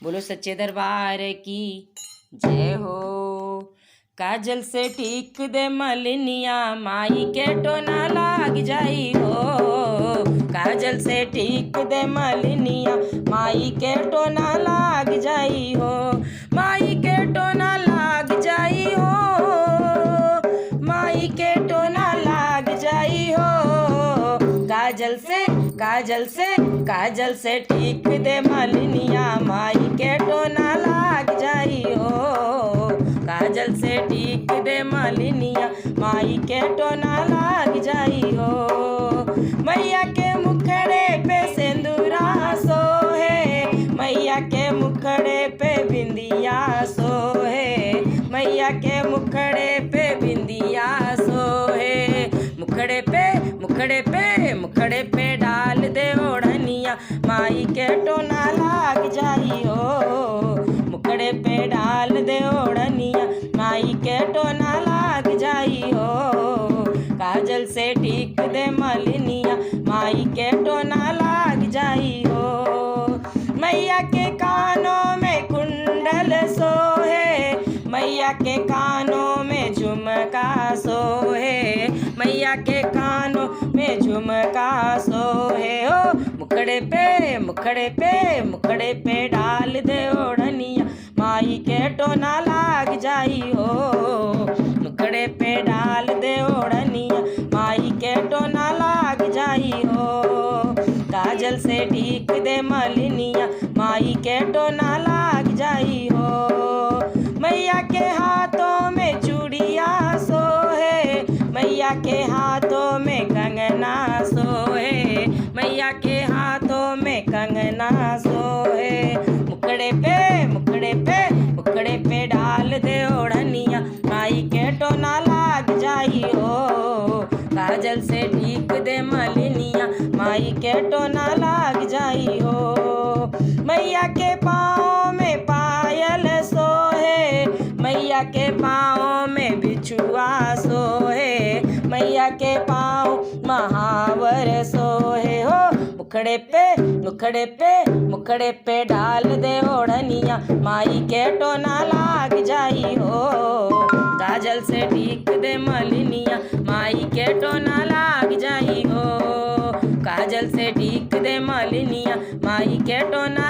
बोलो सच्चे दरबार की जय हो। काजल से टीक दे मलिनिया माई के टोना लाग जाई हो। काजल से टीक दे मलिनिया माई के टोना लाग जाई हो। माई के टोना लाग जाई हो। माई के टोना लाग जाई हो। काजल से टीक दे मलिनिया माई के टोना लाग जाई हो। काजल से टीक दे मलिनिया माई के टोना लाग जाई हो। मैया के मुखड़े पे सिंदूरा सोहे। मैया के मुखड़े पे बिंदिया सोहे। मैया के मुखड़े पे बिंदिया सोहे। मुखड़े पे डाल दे ओढ़निया माई के टोना लाग जाई हो। मुखड़े पे डाल दे ओढ़निया माई के टोना लाग जाई हो। काजल से टीक दे मलिनिया माई के टोना लाग जाई हो। मैया के कानों में कुंडल सोहे। मैया के कानों में झुमका सोहे। मैया के कानों में झुमका सोहे हो। मुखड़े पे डाल दे ओढ़निया माई के टोना लाग जाई हो। मुखड़े पे डाल दे ओढ़निया माई के टोना लाग जाई हो। काजल से टीक दे मलिनिया माई के टोना लाग जाई हो। मैया के हाथों में चूड़िया सोहे। मैया के हाथों में कंगना सोहे। मैया के हाथों में कंगना सोहे। मुखड़े पे डाल दे ओढ़निया माई के टोना लाग जाई हो। काजल से टीक दे मलिनिया माई के टोना लाग जाई हो। मैया के पाँव में पायल सोहे। मैया के पाँव में बिछुआ सोहे। मैया के पाँव महावर सोहे हो। मुखड़े पे डाल दे ओढ़निया माई के टोना लाग जाई हो। काजल से टीक दे मलिनिया माई के टोना लाग जाई हो। काजल से टीक दे मलिनिया माई के टोना